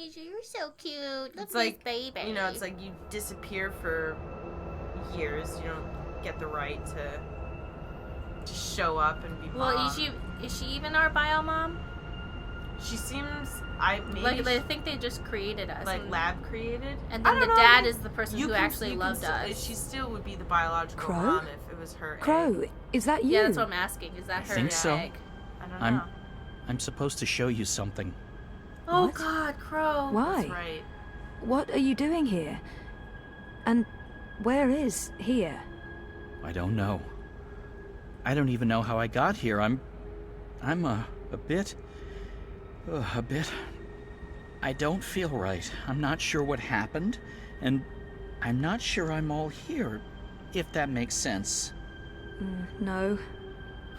Asia, you're so cute. Look It's at like, this baby. you know, it's like you disappear for years. You don't get the right to show up and be mom. Well, is she even our bio mom? She seems, I think they just created us. like lab created. And then the dad is the person who actually loved us. She still would be the biological Crow? mom if it was her Crow, egg. is that you? Yeah, that's what I'm asking. Is that her think so. egg? I don't know. I'm supposed to show you something. Oh What? God, Crow. Why? That's right. What are you doing here? And where is here? I don't know. I don't even know how I got here. I'm a bit. I don't feel right. I'm not sure what happened, and I'm not sure I'm all here, if that makes sense. No.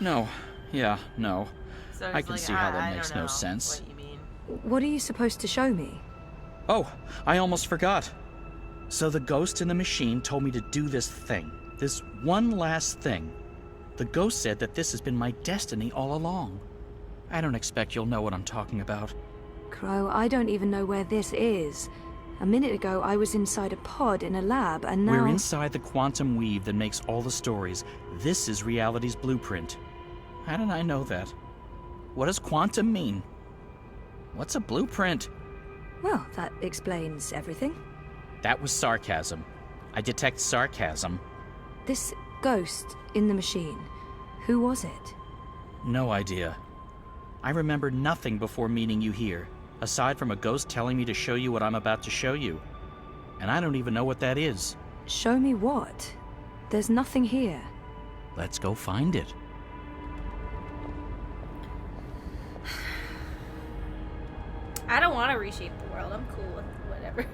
No. Yeah, no. So I it's can like, see how that I makes don't no know sense. What you mean? What are you supposed to show me? Oh, I almost forgot. So the ghost in the machine told me to do this thing. This one last thing. The ghost said that this has been my destiny all along. I don't expect you'll know what I'm talking about. Crow, I don't even know where this is. A minute ago, I was inside a pod in a lab, and now... We're inside the quantum weave that makes all the stories. This is reality's blueprint. How did I know that? What does quantum mean? What's a blueprint? Well, that explains everything. That was sarcasm. I detect sarcasm. This ghost in the machine, who was it? No idea. I remember nothing before meeting you here, aside from a ghost telling me to show you what I'm about to show you. And I don't even know what that is. Show me what? There's nothing here. Let's go find it. I don't want to reshape the world. I'm cool with whatever.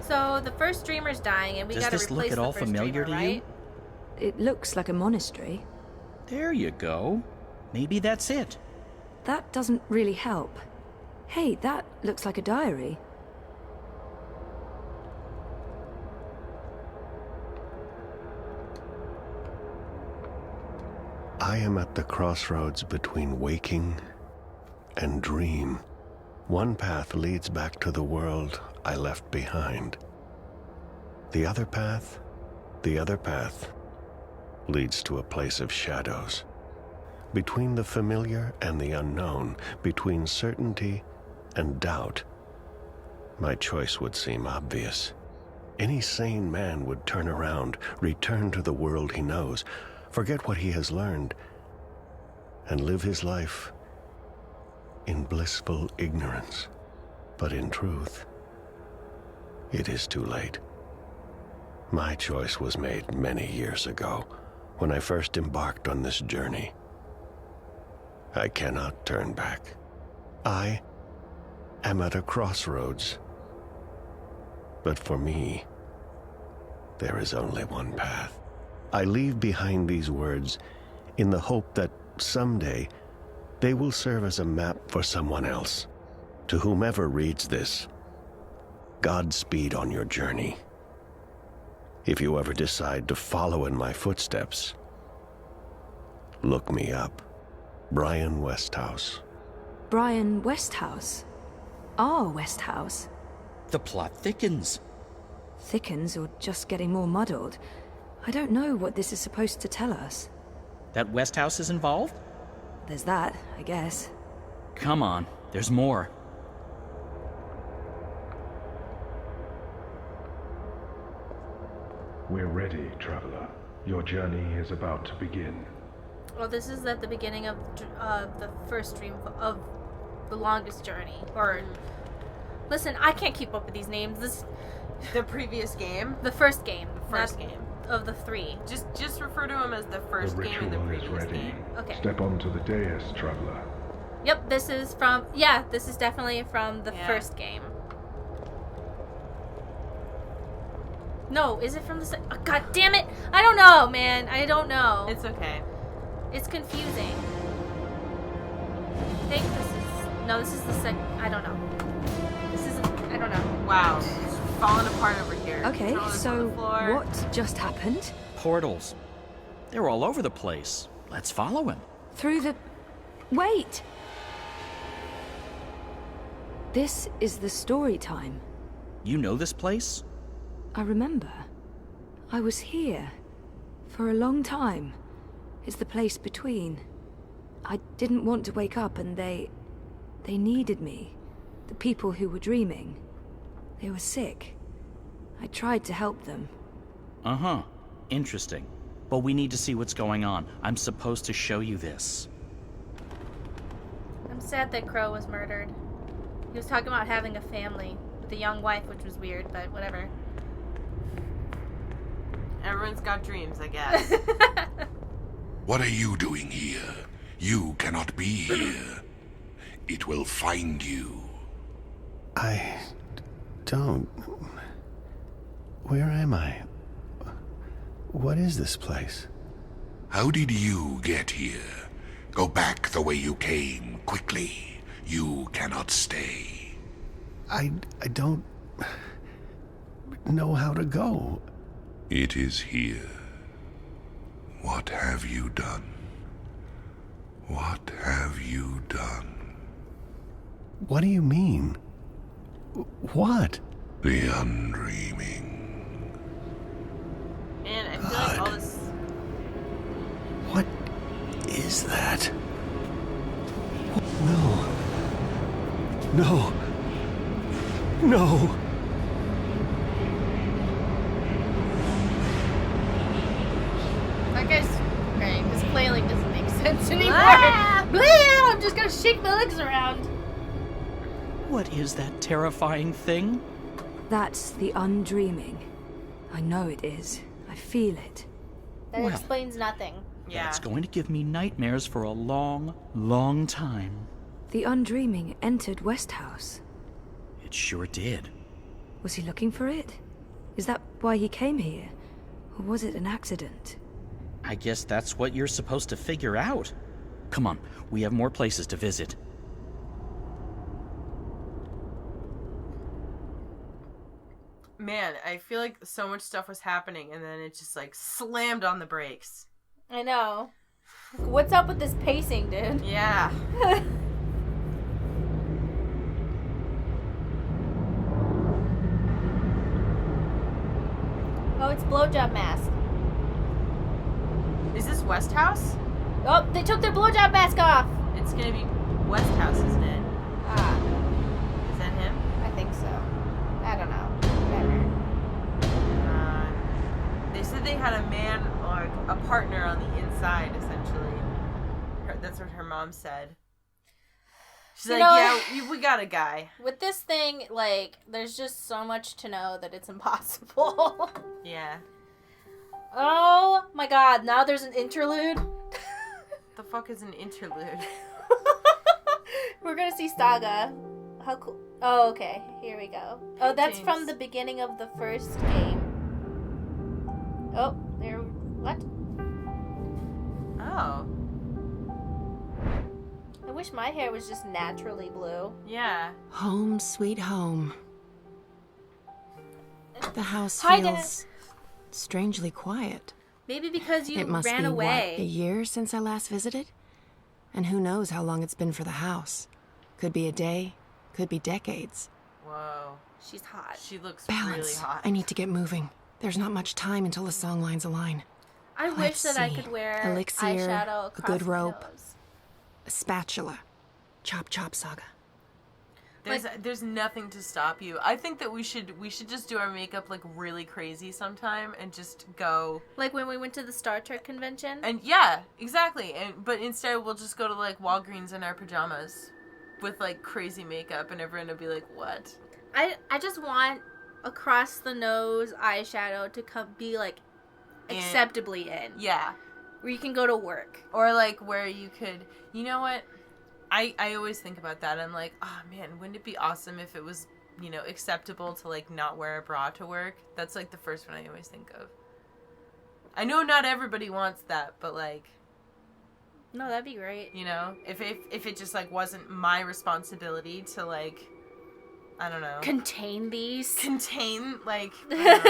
So the first dreamer's dying, and we Does gotta this replace look at the all first familiar dreamer, to you? right? It looks like a monastery. There you go. Maybe that's it. That doesn't really help. Hey, that looks like a diary. I am at the crossroads between waking and dream. One path leads back to the world I left behind. The other path leads to a place of shadows. Between the familiar and the unknown, between certainty and doubt, my choice would seem obvious. Any sane man would turn around, return to the world he knows, forget what he has learned, and live his life in blissful ignorance. But in truth, it is too late. My choice was made many years ago, when I first embarked on this journey. I cannot turn back. I am at a crossroads. But for me, there is only one path. I leave behind these words in the hope that someday they will serve as a map for someone else. To whomever reads this, Godspeed on your journey. If you ever decide to follow in my footsteps, look me up. Brian Westhouse. Brian Westhouse? Our Westhouse? The plot thickens. Thickens or just getting more muddled? I don't know what this is supposed to tell us. That Westhouse is involved? There's that, I guess. Come on, there's more. We're ready, traveler. Your journey is about to begin. Well, this is at the beginning of the first dream of the longest journey. Or, listen, I can't keep up with these names. The previous game? The first game. First game. Of the three. Just refer to him as the first The game in the ritual is previous ready. game. Okay. Step onto the dais, traveler. Yep, this is from... Yeah, this is definitely from the Yeah. first game. No, is it from the... Oh, God damn it! I don't know, man. I don't know. It's okay. It's confusing. I think this is... No, this is the second... I don't know. This is... I don't know. Wow. It's falling apart over here. Okay, Controllers on so the floor. what just happened? Portals. They're all over the place. Let's follow him. Through the... Wait! This is the story time. You know this place? I remember. I was here. For a long time. It's the place between. I didn't want to wake up and they needed me. The people who were dreaming. They were sick. I tried to help them. Uh-huh. Interesting. But we need to see what's going on. I'm supposed to show you this. I'm sad that Crow was murdered. He was talking about having a family with a young wife, which was weird, but whatever. Everyone's got dreams, I guess. What are you doing here? You cannot be here. It will find you. I don't... Where am I? What is this place? How did you get here? Go back the way you came, quickly. You cannot stay. I don't... know how to go. It is here. What have you done? What have you done? What do you mean? What? The Undreaming. Man, I feel like all this... What is that? No. No. No. That guy's... Okay, his flailing doesn't make sense anymore. Ah! Blah! I'm just gonna shake my legs around. What is that terrifying thing? That's the Undreaming. I know it is. I feel it. That Well. explains nothing. Yeah. That's going to give me nightmares for a long, long time. The Undreaming entered Westhouse. It sure did. Was he looking for it? Is that why he came here? Or was it an accident? I guess that's what you're supposed to figure out. Come on, we have more places to visit. Man, I feel like so much stuff was happening and then it just like slammed on the brakes. I know. What's up with this pacing, dude? Yeah. Oh, it's blowjob mask. Is this West House? Oh, they took their blowjob mask off. It's gonna be West House, isn't it? Ah, Is that him? I think so. I don't know. Whatever. They said they had a man or a partner on the inside, essentially. That's what her mom said. She's You like, know- yeah, we got a guy. With this thing, like, there's just so much to know that it's impossible. Yeah. Oh my god, now there's an interlude. The fuck is an interlude? We're gonna see SAGA. How cool. Oh, okay. Here we go. Oh, that's James. from the beginning of the first game. Oh, there. What? Oh. I wish my hair was just naturally blue. Yeah. Home, sweet home. The house Hi, feels strangely quiet. Maybe because you It must ran be, away. what, a year since I last visited? And who knows how long it's been for the house. Could be a day, could be decades. Whoa. She's hot. She looks really Balance. hot. I need to get moving. There's not much time until the song lines align. I wish Let's that I see. could wear Elixir, eyeshadow a across good my rope. nose. A spatula. Chop chop Saga. There's nothing to stop you. I think that we should just do our makeup like really crazy sometime and just go. Like when we went to the Star Trek convention. And yeah, exactly. But instead we'll just go to like Walgreens in our pajamas with like crazy makeup and everyone will be like, "What?" I just want across the nose eyeshadow to be like acceptably in. Yeah. Where you can go to work. Or like where you could, you know what? I always think about that. I'm like, oh man, wouldn't it be awesome if it was, you know, acceptable to like not wear a bra to work? That's like the first one I always think of. I know not everybody wants that, but like, No, that'd be great. you know, if it just like wasn't my responsibility to like, I don't know, Contain these. contain like, I don't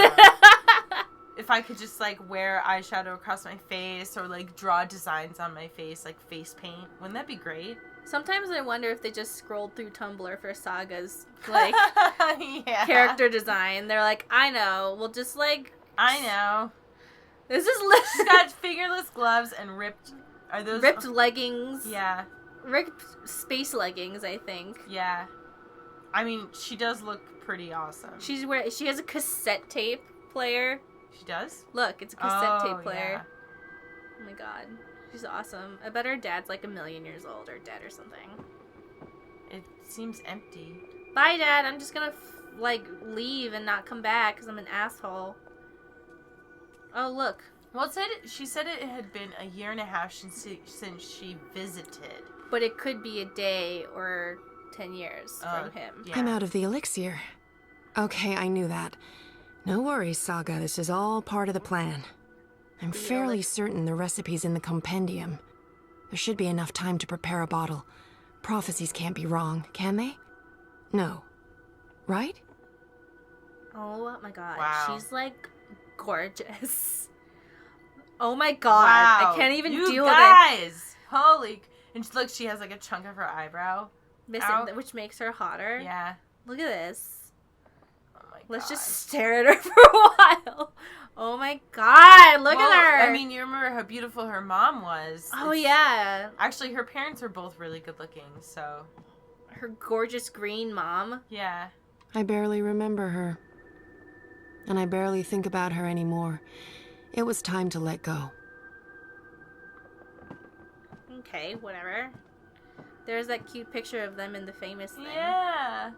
know. if I could just, like, wear eyeshadow across my face or, like, draw designs on my face, like face paint. Wouldn't that be great? Sometimes I wonder if they just scrolled through Tumblr for Saga's, like, yeah. character design. They're like, I know, we'll just, like... I know. This is... She's got fingerless gloves and ripped... Are those... Ripped leggings. Yeah. Ripped space leggings, I think. Yeah. I mean, she does look pretty awesome. She has a cassette tape player. She does? Look, it's a cassette tape player. Yeah. Oh my god. She's awesome. I bet her dad's like 1,000,000 years old or dead or something. It seems empty. Bye, Dad. I'm just gonna, leave and not come back because I'm an asshole. Oh, look. Well, she said it had been 1.5 years since she visited. But it could be a day or 10 years from him. Yeah. I'm out of the elixir. Okay, I knew that. No worries, Saga. This is all part of the plan. I'm fairly certain the recipe's in the compendium. There should be enough time to prepare a bottle. Prophecies can't be wrong, can they? No. Right? Oh my god. Wow. She's, gorgeous. Oh my god. Wow. I can't even you deal guys! Holy... And look, she has, a chunk of her eyebrow. with which makes her hotter. Yeah. Look at this. Oh my god. Let's just stare at her for a while. Oh my god, look at her. I mean, you remember how beautiful her mom was. Oh, yeah. Actually, her parents were both really good looking, so... Her gorgeous green mom. Yeah. I barely remember her. And I barely think about her anymore. It was time to let go. Okay, whatever. There's that cute picture of them in the famous thing. Yeah.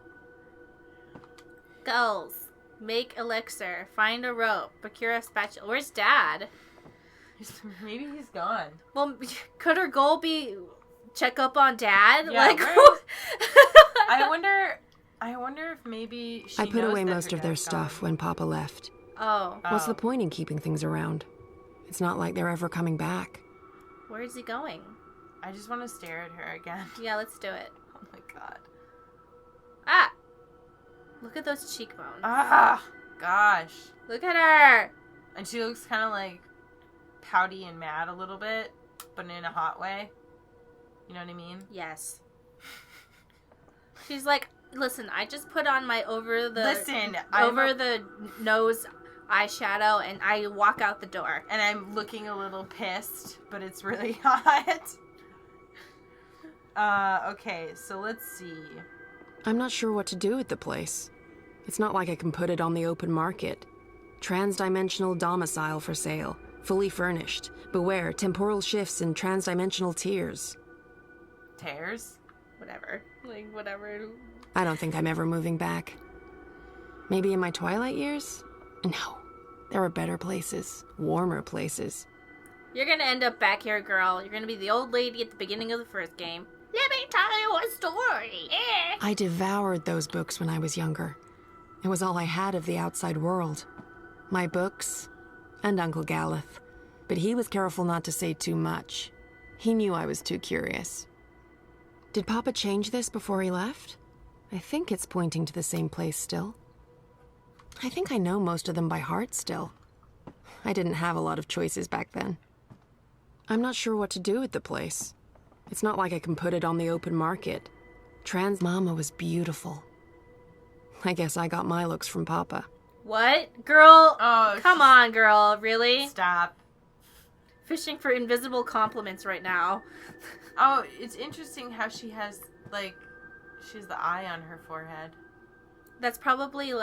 Goals. Make elixir. Find a rope. Procure a spatula. Where's Dad? Maybe he's gone. Well, could her goal be check up on Dad? Yeah, who- I wonder if maybe she I put knows away that most her of their dad's stuff gone. when Papa left. Oh. What's the point in keeping things around? It's not like they're ever coming back. Where's he going? I just want to stare at her again. Yeah, let's do it. Oh my god. Ah! Look at those cheekbones. Ah! Gosh. Look at her! And she looks kind of pouty and mad a little bit, but in a hot way. You know what I mean? Yes. She's like, listen, I just put on my over the nose eyeshadow and I walk out the door. And I'm looking a little pissed, but it's really hot. Okay, so let's see. I'm not sure what to do with the place. It's not like I can put it on the open market. Transdimensional domicile for sale. Fully furnished. Beware, temporal shifts and transdimensional tears. Tears? Whatever. Whatever. I don't think I'm ever moving back. Maybe in my twilight years? No. There are better places. Warmer places. You're gonna end up back here, girl. You're gonna be the old lady at the beginning of the first game. Let me tell you a story. I devoured those books when I was younger. It was all I had of the outside world. My books and Uncle Galeth. But he was careful not to say too much. He knew I was too curious. Did Papa change this before he left? I think it's pointing to the same place still. I think I know most of them by heart still. I didn't have a lot of choices back then. I'm not sure what to do with the place. It's not like I can put it on the open market. Trans Mama was beautiful. I guess I got my looks from Papa. What? Girl? Oh, come on, girl. Really? Stop. Fishing for invisible compliments right now. Oh, it's interesting how she has, she has the eye on her forehead. That's probably,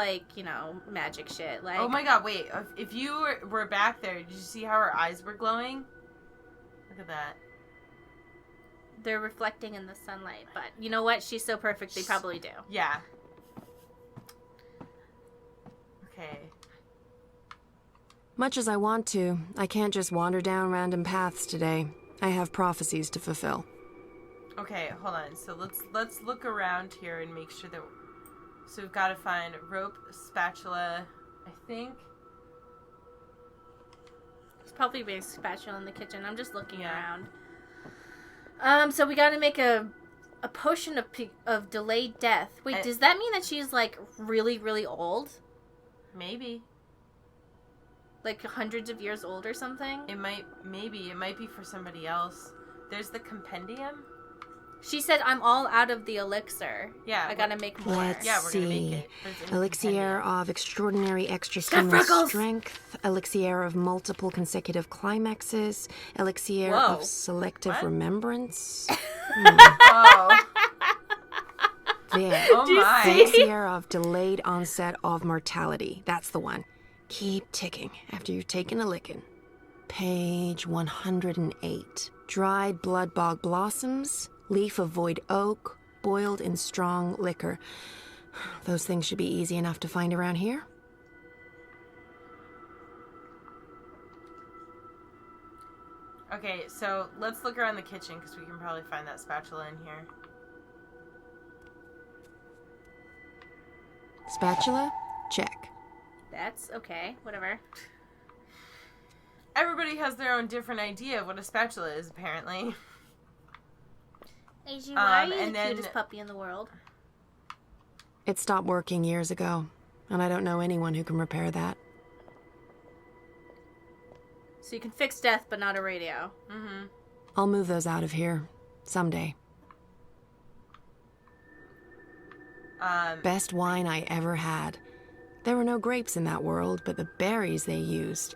magic shit. Oh my god, wait. If you were back there, did you see how her eyes were glowing? Look at that. They're reflecting in the sunlight, but you know what? She's so perfect, they probably do. Yeah. Okay. Much as I want to, I can't just wander down random paths today. I have prophecies to fulfill. Okay, hold on. So let's look around here and make sure that... So we've got to find rope, spatula, I think. There's probably a spatula in the kitchen. I'm just looking around. So we got to make a potion of delayed death. Wait, does that mean that she's really, really old? Maybe. Like hundreds of years old or something? It might be for somebody else. There's the compendium. She said, I'm all out of the elixir. Yeah. I gotta make more. Let's we're gonna make see. it. Elixir of extraordinary extra stimulus strength. Elixir of multiple consecutive climaxes. Elixir of selective remembrance. Oh. There. Oh my. Elixir of delayed onset of mortality. That's the one. Keep ticking after you've taken a licking. Page 108. Dried blood bog blossoms. Leaf of void oak, boiled in strong liquor. Those things should be easy enough to find around here. Okay, so let's look around the kitchen because we can probably find that spatula in here. Spatula? Check. That's okay. Whatever. Everybody has their own different idea of what a spatula is, apparently. AJ, why are you the cutest puppy in the world? It stopped working years ago, and I don't know anyone who can repair that. So you can fix death, but not a radio. Mm-hmm. I'll move those out of here someday. Best wine I ever had. There were no grapes in that world, but the berries they used,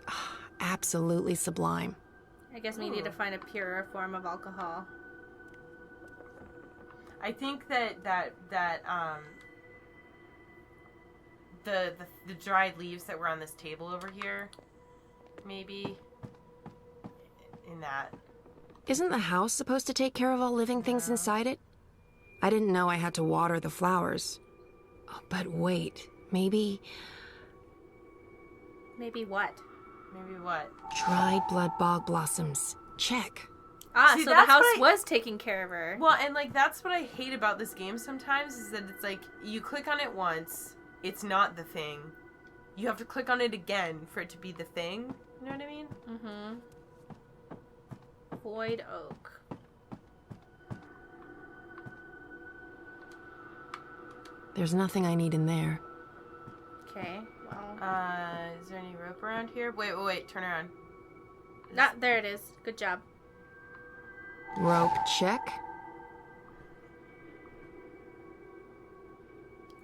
absolutely sublime. I guess we need to find a purer form of alcohol. I think that the dried leaves that were on this table over here, maybe in that. Isn't the house supposed to take care of all living things inside it? I didn't know I had to water the flowers. Oh, but wait, maybe... Maybe what? Maybe what? Dried blood bog blossoms. Check. See, so the house was taking care of her. Well, and like that's what I hate about this game sometimes is that it's like you click on it once, it's not the thing. You have to click on it again for it to be the thing. You know what I mean? Mm-hmm. Void oak. There's nothing I need in there. Okay, well... is there any rope around here? Wait, turn around. There it is. Good job. Rope check.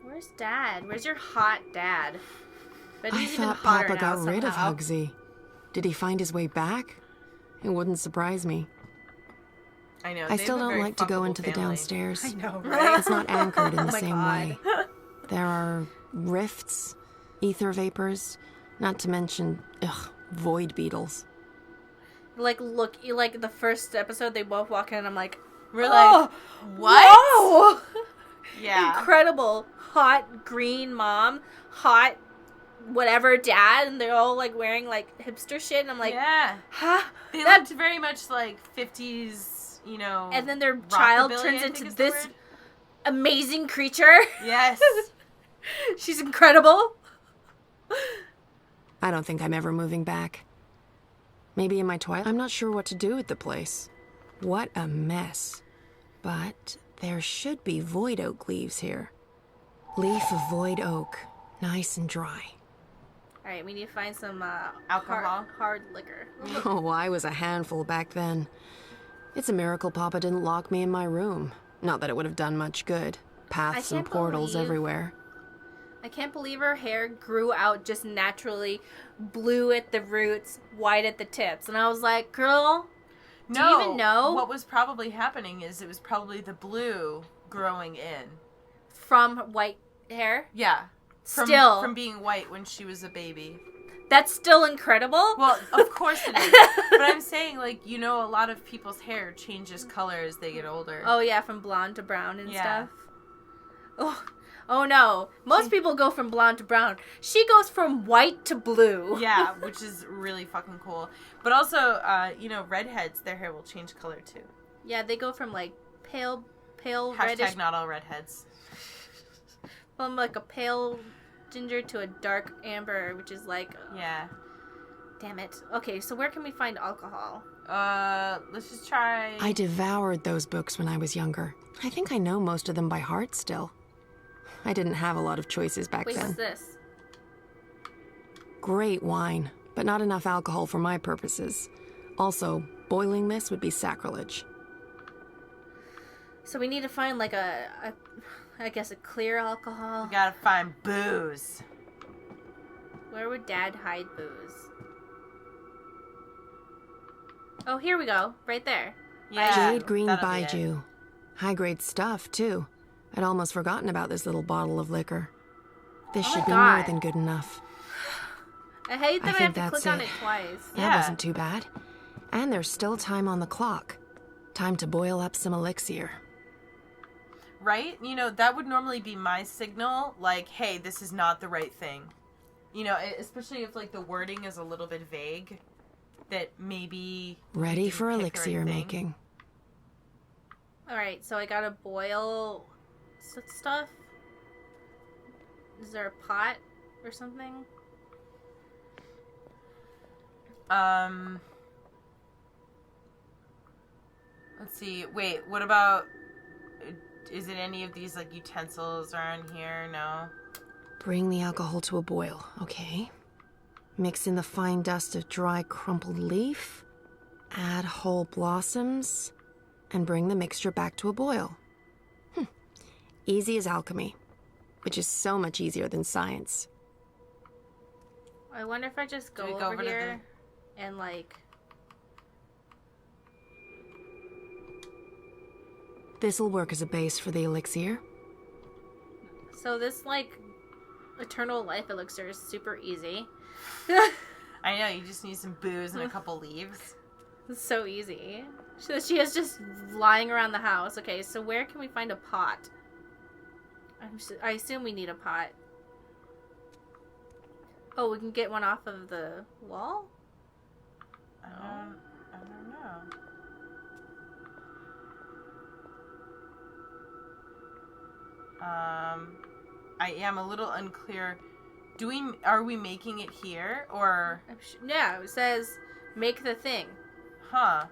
Where's Dad? Where's your hot dad? But I he's even thought hotter Papa now, got rid of somehow. Hugsy. Did he find his way back? It wouldn't surprise me. I know. I still don't like to go into the downstairs. I know, right? It's not anchored in the my same God. way. There are rifts, ether vapors, not to mention, void beetles. Like, look, like the first episode, they both walk in and I'm like, We're like, what? Whoa! Yeah. Incredible. Hot green mom, hot whatever dad, and they're all like wearing like hipster shit, and I'm like, yeah. huh? They looked very much like 50s, you know. And then their child rockabilly, turns I think into is the this word. amazing creature. Yes. She's incredible. I don't think I'm ever moving back. Maybe in my twilight. I'm not sure what to do with the place. What a mess. But there should be void oak leaves here. Leaf of void oak. Nice and dry. All right, we need to find some alcohol, hard liquor. Oh, I was a handful back then. It's a miracle Papa didn't lock me in my room. Not that it would have done much good. Paths and portals everywhere. I can't believe her hair grew out just naturally, blue at the roots, white at the tips. And I was like, girl, do you even know? What was probably happening is it was probably the blue growing in. From white hair? Yeah. From being white when she was a baby. That's still incredible. Well, of course it is. But I'm saying, like, you know, a lot of people's hair changes color as they get older. Oh, yeah, from blonde to brown and stuff. Oh, no. Most people go from blonde to brown. She goes from white to blue. Yeah, which is really fucking cool. But also, you know, redheads, their hair will change color, too. Yeah, they go from, like, pale Hashtag reddish. not all redheads. From, like, a pale ginger to a dark amber, which is, like... Yeah. Damn it. Okay, so where can we find alcohol? Let's just try... I devoured those books when I was younger. I think I know most of them by heart still. I didn't have a lot of choices back Wait, then. what's this? Great wine. but not enough alcohol for my purposes. Also, boiling this would be sacrilege. So we need to find like I guess a clear alcohol. We gotta find booze. Where would Dad hide booze? Oh, here we go. Right there. Yeah, Jade Green that'll be it. Baiju. High-grade stuff, too. I'd almost forgotten about this little bottle of liquor. This should be more than good enough. I hate that I have think to that's click on it. it twice. That wasn't too bad. And there's still time on the clock. Time to boil up some elixir. Right? You know, that would normally be my signal, like, hey, this is not the right thing. You know, especially if, like, the wording is a little bit vague, that maybe... Ready for pick the elixir right thing. making. Alright, so I gotta boil stuff? Is there a pot or something? Let's see. Wait, what about... Is it any of these, like, utensils are in here? No? Bring the alcohol to a boil, okay. Mix in the fine dust of dry crumpled leaf. Add whole blossoms. And bring the mixture back to a boil. Easy as alchemy. Which is so much easier than science. I wonder if I just go we go over over to here and, like... This'll work as a base for the elixir. So this, like, eternal life elixir is super easy. I know, you just need some booze and a couple leaves. It's so easy. So she is just lying around the house. Okay, so where can we find a pot? I assume we need a pot. Oh, we can get one off of the wall? I don't know. I am a little unclear. Are we making it here, or? Yeah, it says make the thing. Huh.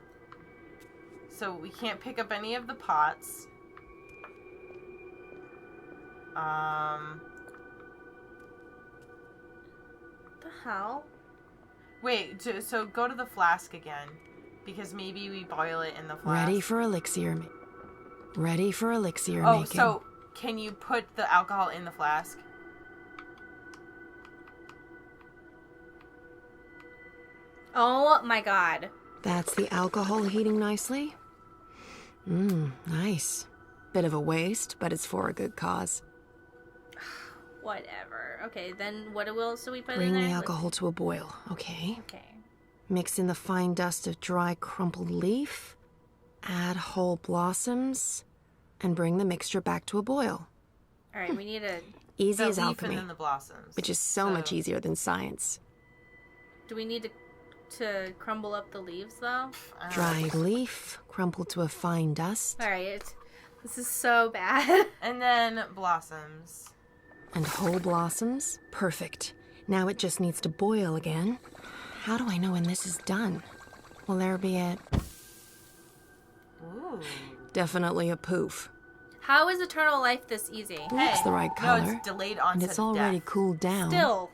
So we can't pick up any of the pots. The hell? Wait, so go to the flask again. Because maybe we boil it in the flask. Ready for elixir making. Oh, so can you put the alcohol in the flask? Oh my god. That's the alcohol heating nicely. Nice. Bit of a waste, but it's for a good cause. Whatever. Okay, then what else do we put Bring in there? the alcohol to a boil, okay? Okay. Mix in the fine dust of dry crumpled leaf. Add whole blossoms. And bring the mixture back to a boil. Alright, we need a... Easy The as leaf alchemy. and then the blossoms. Which is so much easier than science. Do we need to crumble up the leaves, though? Dried leaf, crumpled to a fine dust. Alright, this is so bad. And then blossoms. And whole blossoms? Perfect. Now it just needs to boil again. How do I know when this is done? Will there be a... Ooh. Definitely a poof. How is eternal life this easy? Looks the right color. No, it's delayed onset And it's already of death. cooled down. Still.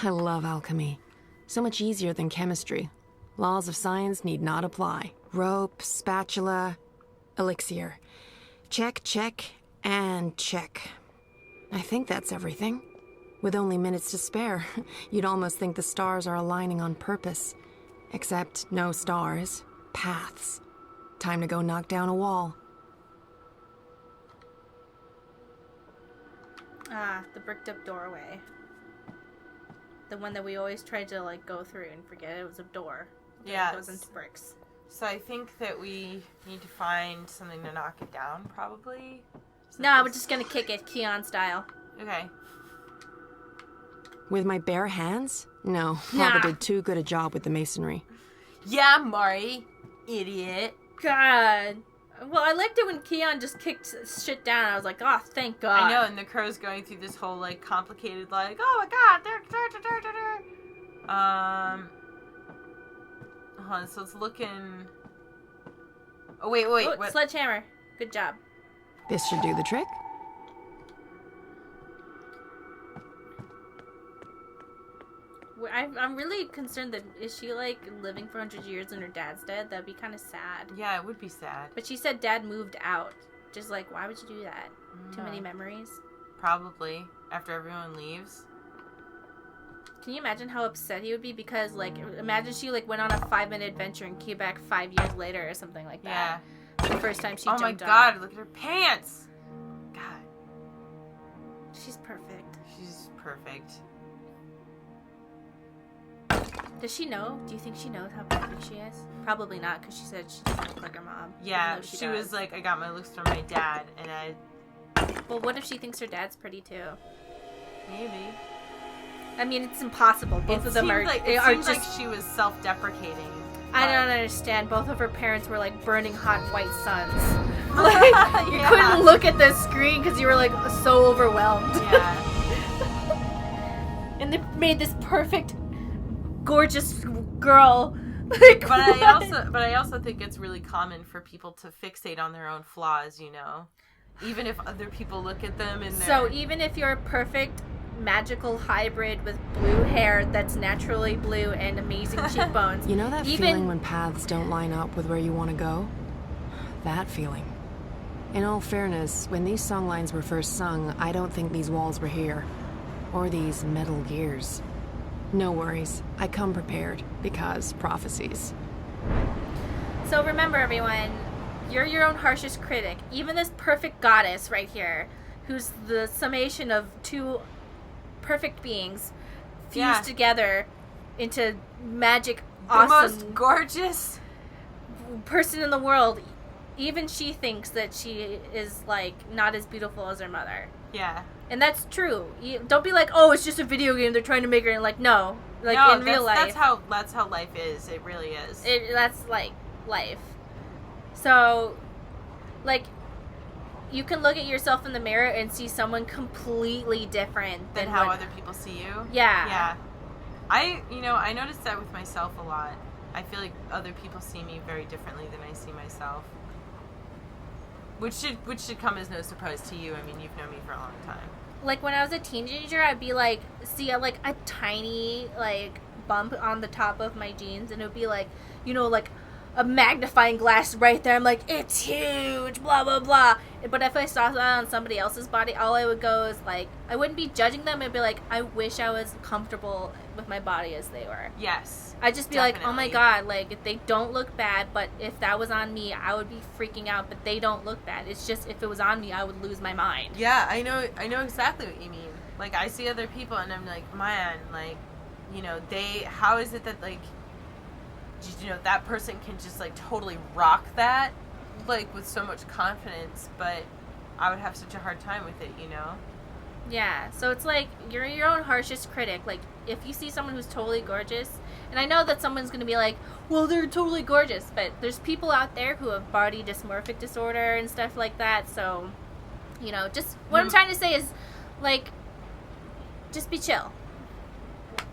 I love alchemy. So much easier than chemistry. Laws of science need not apply. Rope, spatula, elixir. Check, check, and check. I think that's everything. With only minutes to spare, you'd almost think the stars are aligning on purpose. Except no stars, paths. Time to go knock down a wall. Ah, the bricked up doorway. The one that we always tried to, like, go through and forget it was a door. Yeah. It goes into bricks. So I think that we need to find something to knock it down, probably. No, we're just gonna kick it, Keon style. Okay. With my bare hands? No, Papa Nah. did too good a job with the masonry. Yeah, Mari. Idiot. God. Well, I liked it when Keon just kicked shit down. I was like, oh, thank God. I know, and the crow's going through this whole, like, complicated, like, oh my god, hold on, so it's looking... Oh, wait, Oh, what? sledgehammer. Good job. This should do the trick. I'm really concerned that is she like living for 100 years and her dad's dead? That'd be kind of sad. Yeah, it would be sad. But she said dad moved out. Just like, why would you do that? Too many memories? Probably. After everyone leaves. Can you imagine how upset he would be? Because, like, imagine she, like, went on a 5-minute adventure and came back 5 years later or something like that. Yeah. The first time she jumped on. Oh my god, look at her pants! God. She's perfect. She's perfect. Does she know? Do you think she knows how perfect she is? Probably not, because she said she doesn't look like her mom. Yeah, she was like, I got my looks from my dad, and I... Well, what if she thinks her dad's pretty, too? Maybe. I mean, it's impossible. Both of them are like, it seems like she was self-deprecating. I don't understand. Both of her parents were like burning hot white suns. Like, you couldn't look at the screen because you were like so overwhelmed. Yeah. And they made this perfect, gorgeous girl. Like, but I also think it's really common for people to fixate on their own flaws. You know, even if other people look at them and so even if you're a perfect magical hybrid with blue hair that's naturally blue and amazing cheekbones. You know that feeling when paths don't line up with where you want to go? That feeling. In all fairness, when these songlines were first sung, I don't think these walls were here. Or these metal gears. No worries. I come prepared, because prophecies. So remember, everyone, you're your own harshest critic. Even this perfect goddess right here, who's the summation of two perfect beings fused together into magic, awesome, the most gorgeous person in the world. Even she thinks that she is like not as beautiful as her mother. Yeah, and that's true. Don't be like, oh, it's just a video game. They're trying to make her. And like, no, like no, in real life, that's how life is. It really is. That's like life. So, like, you can look at yourself in the mirror and see someone completely different than how other people see you. Yeah. Yeah. I noticed that with myself a lot. I feel like other people see me very differently than I see myself. Which should come as no surprise to you. I mean, you've known me for a long time. Like, when I was a teenager, I'd be like, see like a tiny like bump on the top of my jeans, and it would be like, you know, like a magnifying glass right there. I'm like, it's huge, blah, blah, blah. But if I saw that on somebody else's body, all I would go is, like, I wouldn't be judging them. I'd be like, I wish I was comfortable with my body as they were. Yes. I'd just be like, oh my god, like, if they don't look bad, but if that was on me, I would be freaking out, but they don't look bad. It's just, if it was on me, I would lose my mind. Yeah, I know exactly what you mean. Like, I see other people, and I'm like, man, like, you know, how is it that, like, you know, that person can just like totally rock that like with so much confidence, but I would have such a hard time with it, you know? Yeah, so it's like you're your own harshest critic. Like, if you see someone who's totally gorgeous, and I know that someone's gonna be like, well, they're totally gorgeous, but there's people out there who have body dysmorphic disorder and stuff like that, so, you know, just what I'm trying to say is, like, just be chill.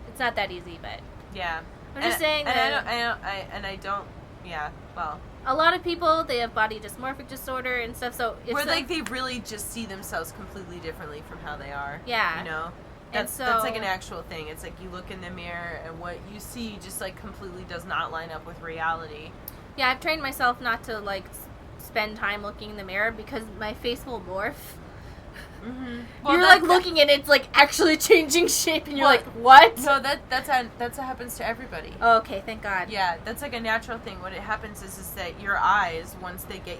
It's not that easy, but yeah. I'm just saying that... I don't, yeah, well... A lot of people, they have body dysmorphic disorder and stuff, so... Where, like, they really just see themselves completely differently from how they are. Yeah. You know? That's like an actual thing. It's like you look in the mirror and what you see just, like, completely does not line up with reality. Yeah, I've trained myself not to, like, spend time looking in the mirror because my face will morph. Mm-hmm. Well, you're like looking and it's like actually changing shape, and you're like, what? No, that's what happens to everybody. Oh, okay, thank God. Yeah, that's like a natural thing. What it happens is that your eyes, once they get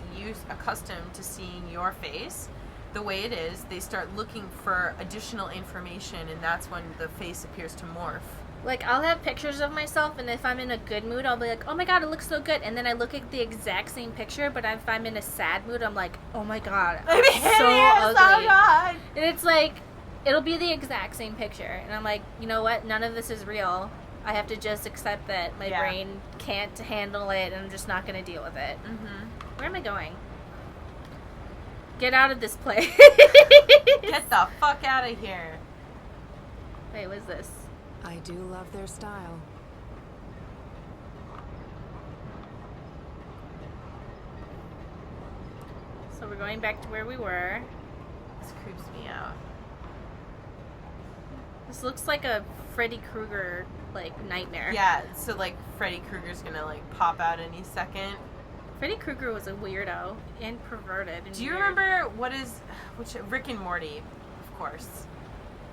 accustomed to seeing your face the way it is, they start looking for additional information, and that's when the face appears to morph. Like, I'll have pictures of myself, and if I'm in a good mood, I'll be like, oh my god, it looks so good. And then I look at the exact same picture, but if I'm in a sad mood, I'm like, oh my god, I'm so ugly. God. And it's like, it'll be the exact same picture. And I'm like, you know what? None of this is real. I have to just accept that my brain can't handle it, and I'm just not going to deal with it. Mm-hmm. Where am I going? Get out of this place. Get the fuck out of here. Wait, what is this? I do love their style. So we're going back to where we were. This creeps me out. This looks like a Freddy Krueger like, nightmare. Yeah, so, like, Freddy Krueger's gonna, like, pop out any second. Freddy Krueger was a weirdo and perverted. And Do you weird. remember which Rick and Morty, of course,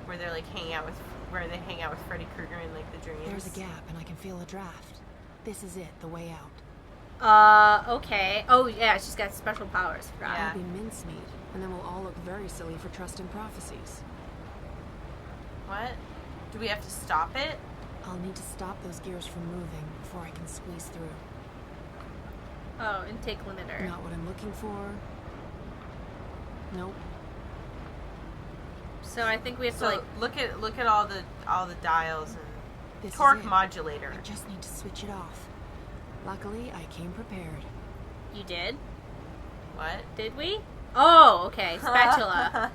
where they're, like, where they hang out with Freddy Krueger in, like, the dreams? There's a gap, and I can feel a draft. This is it, the way out. Okay. Oh, yeah, she's got special powers. Forgot. Yeah. It'll be mincemeat, and then we'll all look very silly for trusting prophecies. What? Do we have to stop it? I'll need to stop those gears from moving before I can squeeze through. Oh, intake limiter. Not what I'm looking for. Nope. So I think we have to, like... look at all the dials and This is torque it. modulator. I just need to switch it off. Luckily, I came prepared. You did? What? Did we? Oh, okay. Spatula.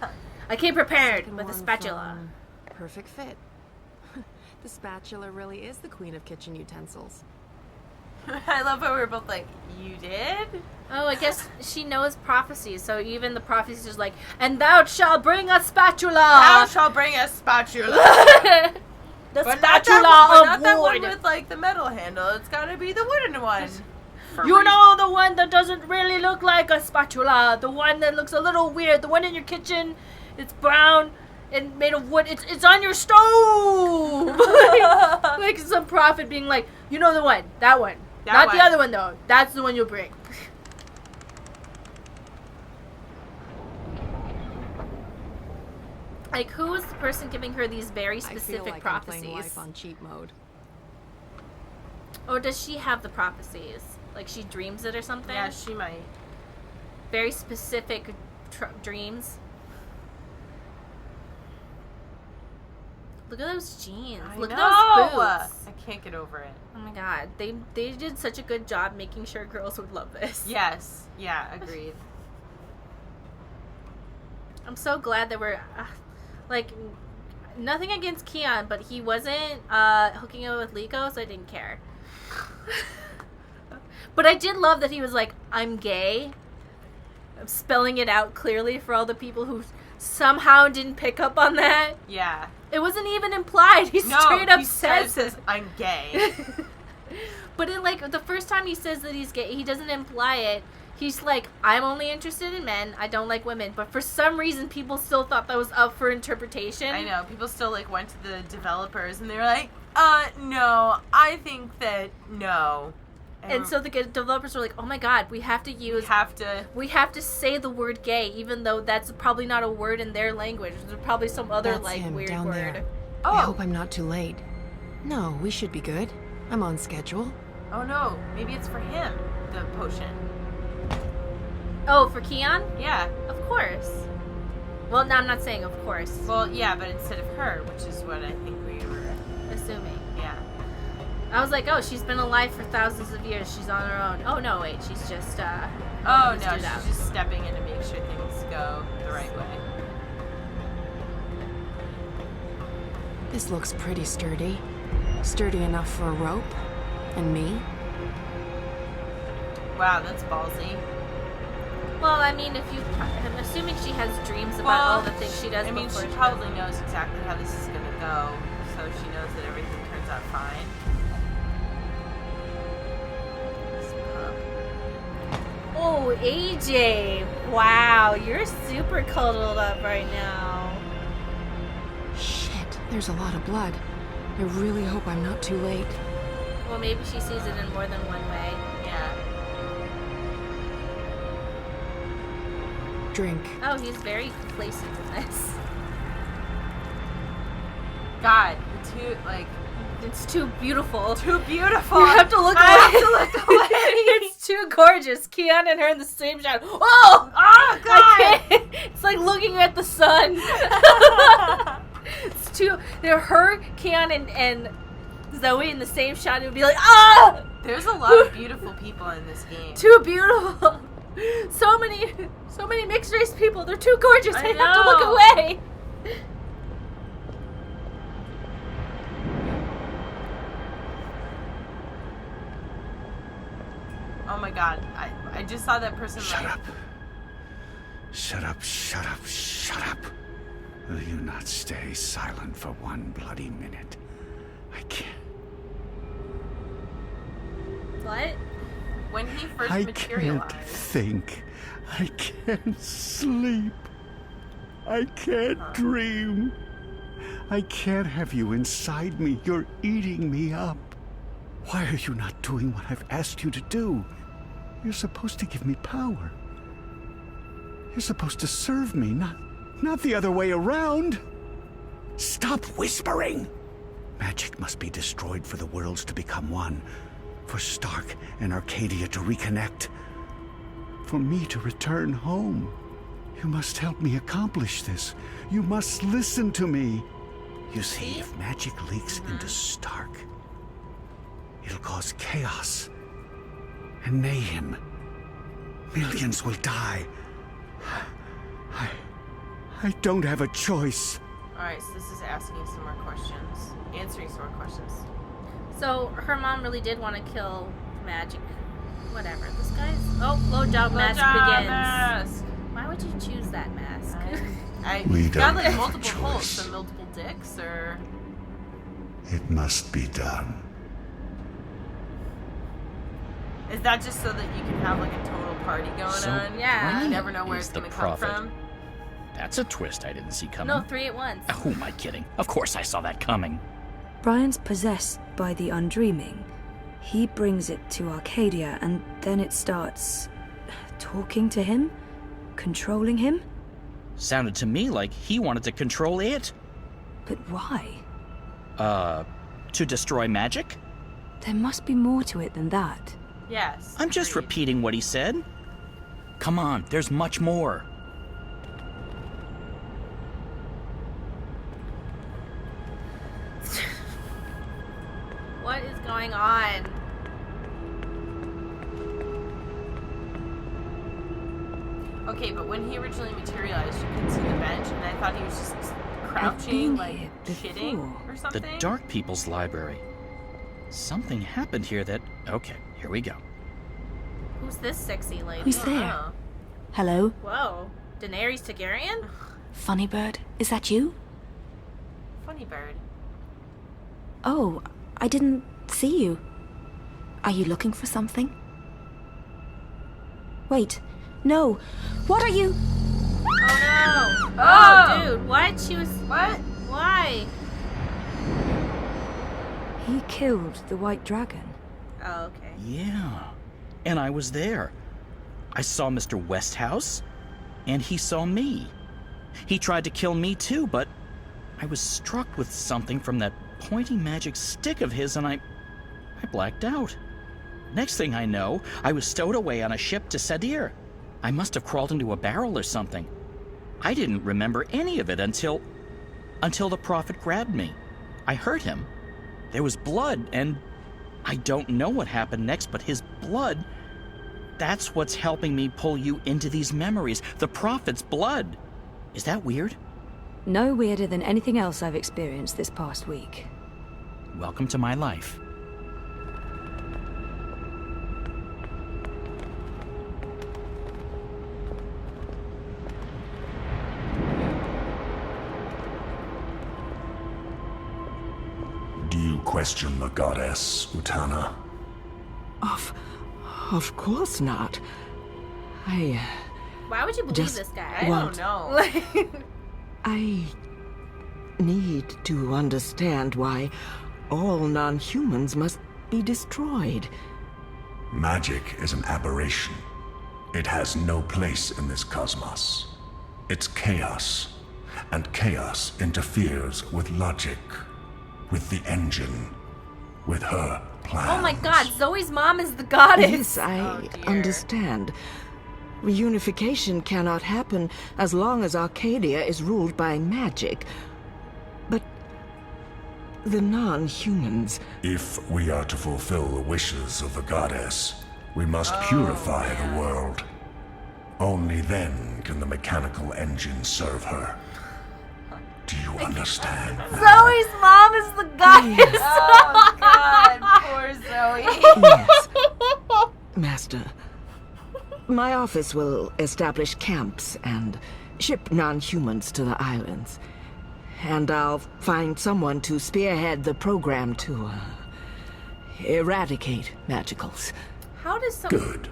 I came prepared Second with a one spatula. from Perfect fit. The spatula really is the queen of kitchen utensils. I love how we're both like, you did? Oh, I guess she knows prophecies, so even the prophecies is like, and thou shalt bring a spatula! Thou shalt bring a spatula. The But spatula not of that one wood! with like the metal handle. It's gotta be the wooden one. You know, the one that doesn't really look like a spatula. The one that looks a little weird. The one in your kitchen. It's brown and made of wood. It's on your stove! like some prophet being like, you know the one. That one. Not the other one, though. That's the one you'll bring. Like, who is the person giving her these very specific I feel like prophecies? I'm playing life on cheat mode. Or does she have the prophecies? Like, she dreams it or something? Yeah, she might. Very specific dreams. Look at those jeans. Look at those boots. I can't get over it. Oh my god. They did such a good job making sure girls would love this. Yes. Yeah, agreed. I'm so glad that we're... like, nothing against Keon, but he wasn't hooking up with Liko, so I didn't care. But I did love that he was like, I'm gay. I'm spelling it out clearly for all the people who somehow didn't pick up on that. Yeah. It wasn't even implied. He straight up says I'm gay. But in, like, the first time he says that he's gay, he doesn't imply it. He's like, I'm only interested in men. I don't like women. But for some reason, people still thought that was up for interpretation. I know. People still, like, went to the developers and they were like, no, I think that no. And so the developers were like, oh my god, we have to say the word gay, even though that's probably not a word in their language. There's probably some other, That's like, him, weird down word. there. Oh. I hope I'm not too late. No, we should be good. I'm on schedule. Oh no, maybe it's for him, the potion. Oh, for Keon? Yeah. Of course. Well, no, I'm not saying of course. Well, yeah, but instead of her, which is what I think we were Assuming. Yeah. I was like, oh, she's been alive for thousands of years. She's on her own. Oh, no, wait. She's just, Oh, no, she's just stepping in to make sure things go the right way. This looks pretty sturdy. Sturdy enough for a rope. And me. Wow, that's ballsy. Well, I mean, I'm assuming she has dreams about all the things she does. I mean, before she probably knows exactly how this is going to go, so she knows that everything turns out fine. Oh, AJ! Wow, you're super cuddled up right now. Shit, there's a lot of blood. I really hope I'm not too late. Well, maybe she sees it in more than one way. Yeah. Drink. Oh, he's very complacent in this. God, It's too beautiful. Too beautiful. You have to look away. I have to look away. It's too gorgeous. Keon and her in the same shot. Oh! Oh, God! I can't. It's like looking at the sun. It's too... They're her, Keon, and Zoe in the same shot. It would be like, ah! There's a lot of beautiful people in this game. Too beautiful. So many mixed race people. They're too gorgeous. I have to look away. Oh my god, I just saw that person Shut up. Shut up, shut up, shut up. Will you not stay silent for one bloody minute? I can't. What? When he first I materialized. can't think. I can't sleep. I can't dream. I can't have you inside me. You're eating me up. Why are you not doing what I've asked you to do? You're supposed to give me power. You're supposed to serve me, not the other way around. Stop whispering! Magic must be destroyed for the worlds to become one. For Stark and Arcadia to reconnect. For me to return home. You must help me accomplish this. You must listen to me. You see, if magic leaks into Stark, it'll cause chaos and mayhem. Millions will die. I don't have a choice. Alright, so this is asking some more questions. Answering some more questions. So her mom really did want to kill Magic. Whatever. This guy's... Oh, blowjob mask begins. Mask. Why would you choose that mask? We got don't like have a multiple holes, choice. so multiple dicks, or... It must be done. Is that just so that you can have like a total party going So on? Yeah. You never know where He's it's the going to come prophet. from. That's a twist I didn't see coming. No, 3 at once. Who am I kidding? Of course I saw that coming. Brian's possessed by the Undreaming. He brings it to Arcadia, and then it starts talking to him? Controlling him? Sounded to me like he wanted to control it. But why? To destroy magic? There must be more to it than that. Yes. I'm just agreed. repeating what he said. Come on, there's much more. What is going on? Okay, but when he originally materialized, you couldn't see the bench, and I thought he was just I've crouching, been like here shitting before. or The something. Dark People's Library. Something happened here that... Okay, here we go. Who's this sexy lady? Who's there? Oh. Hello? Whoa. Daenerys Targaryen? Funny Bird, is that you? Funny bird. Oh, I didn't see you. Are you looking for something? Wait, no. What are you? Oh no. Oh! Dude, what? She was... What? Why? He killed the White Dragon. Oh, okay. Yeah. And I was there. I saw Mr. Westhouse, and he saw me. He tried to kill me too, but I was struck with something from that pointing magic stick of his, and I blacked out. Next thing I know, I was stowed away on a ship to Sadir. I must have crawled into a barrel or something. I didn't remember any of it until the prophet grabbed me. I hurt him. There was blood, and I don't know what happened next, but his blood, that's what's helping me pull you into these memories. The prophet's blood. Is that weird? No weirder than anything else I've experienced this past week. Welcome to my life. Do you question the goddess, Utana? Of course not. I Why would you believe Just this guy? I What? don't know. I need to understand why all non-humans must be destroyed. Magic is an aberration. It has no place in this cosmos. It's chaos, and chaos interferes with logic, with the engine, with her plans. Oh my god, Zoe's mom is the goddess. Yes, I Oh, dear. understand. Reunification cannot happen as long as Arcadia is ruled by magic. But the non-humans... If we are to fulfill the wishes of the goddess, we must purify the world. Only then can the mechanical engine serve her. Do you understand? Zoe's mom is the goddess. Oh god, poor Zoe. Yes. Master, my office will establish camps and ship non-humans to the islands. And I'll find someone to spearhead the program to eradicate magicals. How does someone... Good.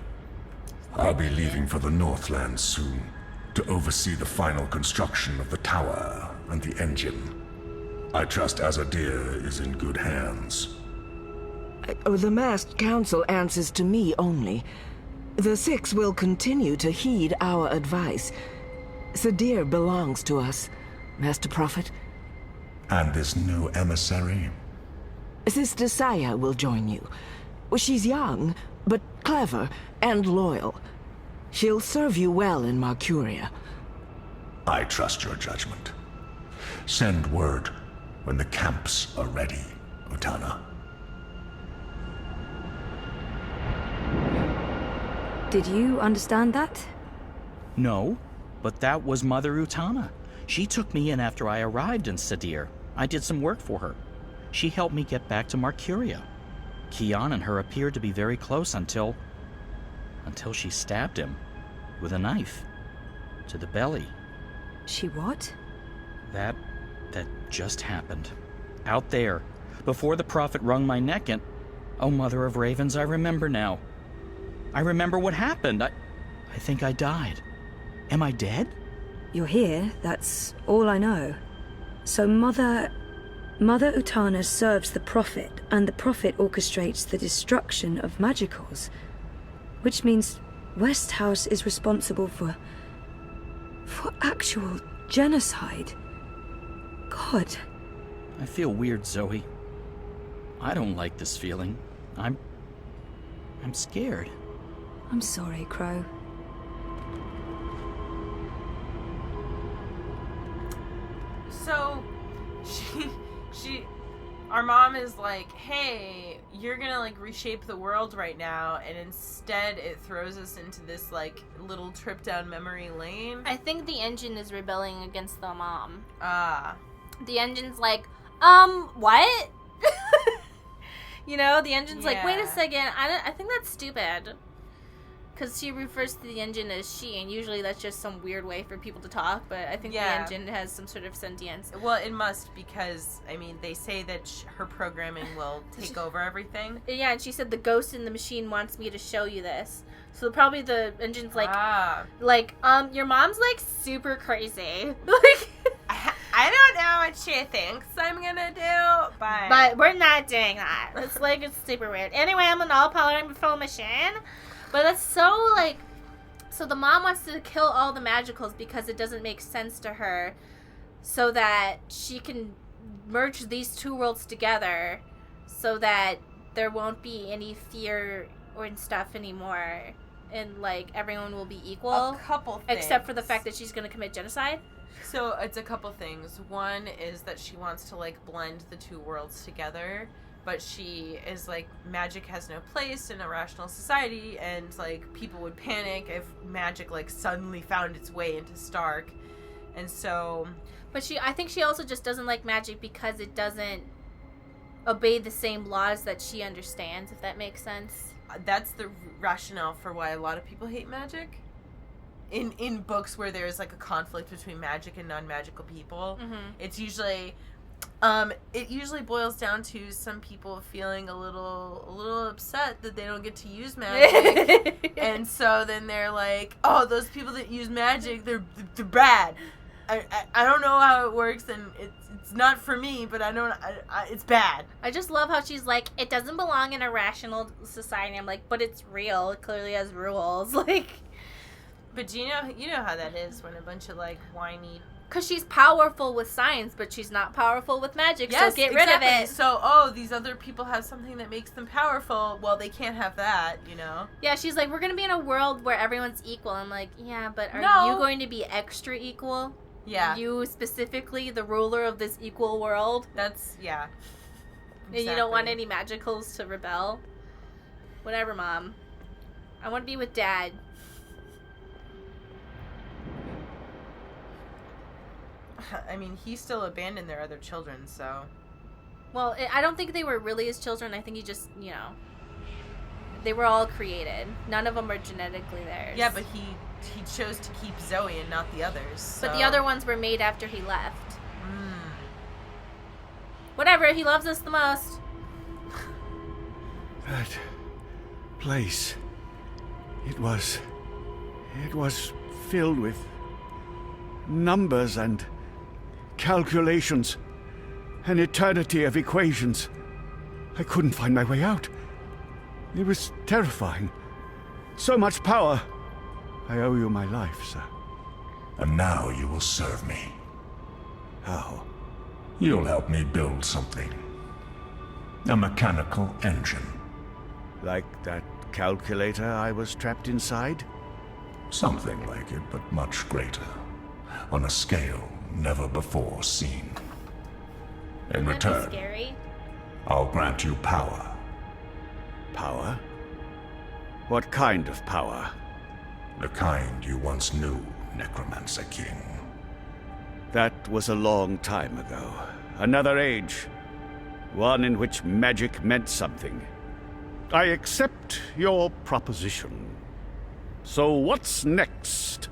I'll be leaving for the Northlands soon to oversee the final construction of the tower and the engine. I trust Azadir is in good hands. The masked council answers to me only. The Six will continue to heed our advice. Sadir belongs to us, Master Prophet. And this new emissary? Sister Saya will join you. She's young, but clever and loyal. She'll serve you well in Marcuria. I trust your judgment. Send word when the camps are ready, Utana. Did you understand that? No, but that was Mother Utana. She took me in after I arrived in Sadir. I did some work for her. She helped me get back to Marcuria. Kian and her appeared to be very close until she stabbed him with a knife to the belly. She what? That just happened. Out there, before the prophet wrung my neck and... Oh, Mother of Ravens, I remember now. I remember what happened. I think I died. Am I dead? You're here, that's all I know. So Mother Utana serves the Prophet, and the Prophet orchestrates the destruction of magicals. Which means Westhouse is responsible for actual genocide. God. I feel weird, Zoe. I don't like this feeling. I'm scared. I'm sorry, Crow. So, our mom is like, hey, you're gonna like reshape the world right now, and instead it throws us into this like little trip down memory lane. I think the engine is rebelling against the mom. Ah. The engine's like, what? You know, the engine's like, wait a second, I think that's stupid. Because she refers to the engine as she, and usually that's just some weird way for people to talk, but I think the engine has some sort of sentience. Well, it must, because, I mean, they say that her programming will take over everything. Yeah, and she said the ghost in the machine wants me to show you this. So probably the engine's like, your mom's, like, super crazy. Like... I don't know what she thinks I'm gonna do, but we're not doing that. It's like, it's super weird. Anyway, I'm an all-powerful machine. But that's so, like... So the mom wants to kill all the magicals because it doesn't make sense to her, so that she can merge these two worlds together so that there won't be any fear or stuff anymore, and, like, everyone will be equal. A couple things. Except for the fact that she's going to commit genocide. So it's a couple things. One is that she wants to, like, blend the two worlds together. But she is like, magic has no place in a rational society, and like people would panic if magic like suddenly found its way into Stark. And so, but I think she also just doesn't like magic because it doesn't obey the same laws that she understands, if that makes sense. That's the rationale for why a lot of people hate magic. In books where there's like a conflict between magic and non-magical people, it's usually it usually boils down to some people feeling a little upset that they don't get to use magic. And so then they're like, oh, those people that use magic, they're bad. I don't know how it works, and it's not for me, but it's bad. I just love how she's like, it doesn't belong in a rational society. I'm like, but it's real. It clearly has rules. Like, but you know how that is when a bunch of like whiny. Because she's powerful with science, but she's not powerful with magic, so get rid of it. So, these other people have something that makes them powerful. Well, they can't have that, you know? Yeah, she's like, we're going to be in a world where everyone's equal. I'm like, yeah, but are you going to be extra equal? Yeah. You specifically, the ruler of this equal world? That's, yeah. Exactly. And you don't want any magicals to rebel? Whatever, Mom. I want to be with Dad. I mean, he still abandoned their other children, so... Well, I don't think they were really his children. I think he just, they were all created. None of them were genetically theirs. Yeah, but he chose to keep Zoe and not the others, so... But the other ones were made after he left. Whatever, he loves us the most. That place. It was filled with numbers and calculations. An eternity of equations. I couldn't find my way out. It was terrifying. So much power. I owe you my life, sir. And now you will serve me. How? You'll help me build something. A mechanical engine. Like that calculator I was trapped inside? Something like it, but much greater. On a scale never before seen. In That'd be return, scary. I'll grant you power. Power? What kind of power? The kind you once knew, Necromancer King. That was a long time ago. Another age. One in which magic meant something. I accept your proposition. So what's next?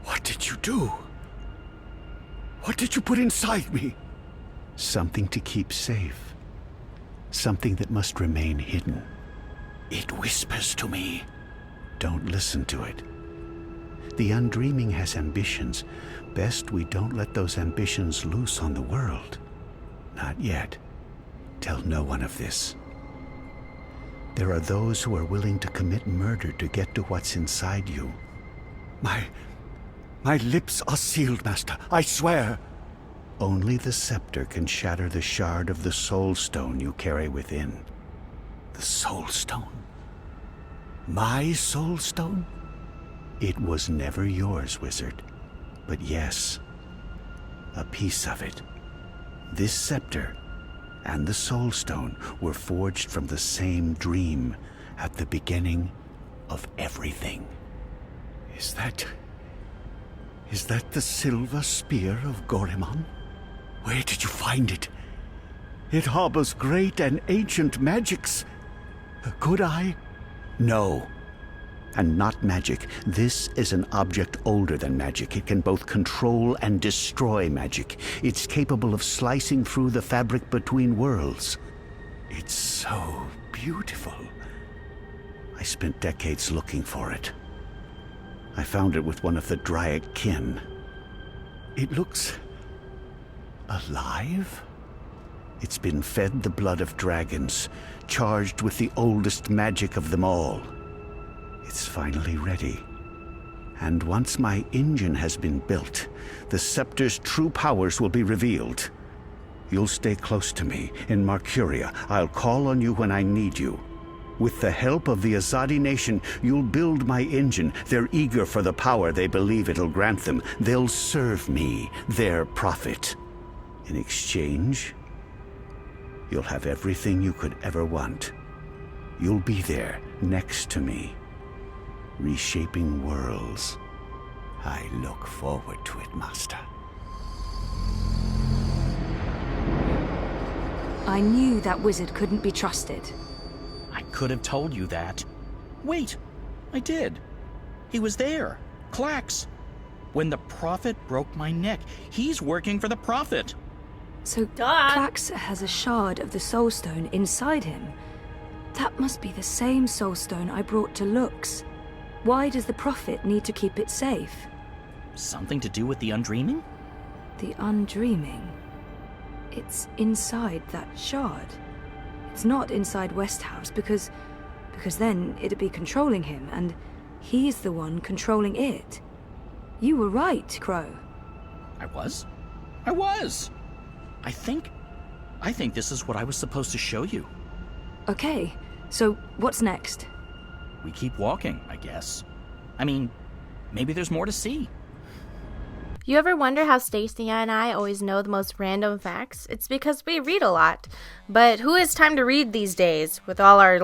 What did you do? What did you put inside me? Something to keep safe. Something that must remain hidden. It whispers to me. Don't listen to it. The Undreaming has ambitions. Best we don't let those ambitions loose on the world. Not yet. Tell no one of this. There are those who are willing to commit murder to get to what's inside you. My lips are sealed, Master. I swear. Only the scepter can shatter the shard of the Soul Stone you carry within. The Soul Stone? My Soul Stone? It was never yours, wizard. But yes, a piece of it. This scepter and the Soul Stone were forged from the same dream at the beginning of everything. Is that the silver spear of Gorimon? Where did you find it? It harbors great and ancient magics. Could I? No. And not magic. This is an object older than magic. It can both control and destroy magic. It's capable of slicing through the fabric between worlds. It's so beautiful. I spent decades looking for it. I found it with one of the Dryad kin. It looks alive? It's been fed the blood of dragons, charged with the oldest magic of them all. It's finally ready. And once my engine has been built, the scepter's true powers will be revealed. You'll stay close to me in Marcuria. I'll call on you when I need you. With the help of the Azadi nation, you'll build my engine. They're eager for the power they believe it'll grant them. They'll serve me, their prophet. In exchange, you'll have everything you could ever want. You'll be there, next to me, reshaping worlds. I look forward to it, Master. I knew that wizard couldn't be trusted. I could have told you that. Wait, I did. He was there. Klax. When the Prophet broke my neck, he's working for the Prophet. So Klax has a shard of the Soul Stone inside him. That must be the same Soul Stone I brought to Lux. Why does the Prophet need to keep it safe? Something to do with the Undreaming? The Undreaming? It's inside that shard. It's not inside Westhouse because then it'd be controlling him, and he's the one controlling it. You were right, Crow. I was? I think this is what I was supposed to show you. Okay, so what's next? We keep walking, I guess. I mean, maybe there's more to see. You ever wonder how Stacia and I always know the most random facts? It's because we read a lot. But who has time to read these days with all our,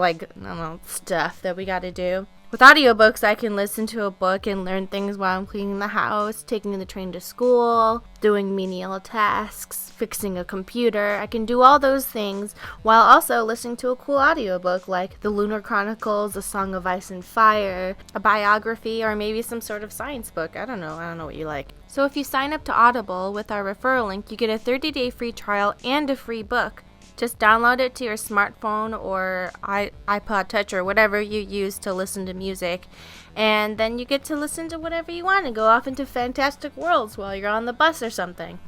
stuff that we gotta do? With audiobooks, I can listen to a book and learn things while I'm cleaning the house, taking the train to school, doing menial tasks, fixing a computer. I can do all those things while also listening to a cool audiobook like The Lunar Chronicles, A Song of Ice and Fire, a biography, or maybe some sort of science book. I don't know what you like. So if you sign up to Audible with our referral link, you get a 30-day free trial and a free book. Just download it to your smartphone or iPod Touch or whatever you use to listen to music. And then you get to listen to whatever you want and go off into fantastic worlds while you're on the bus or something.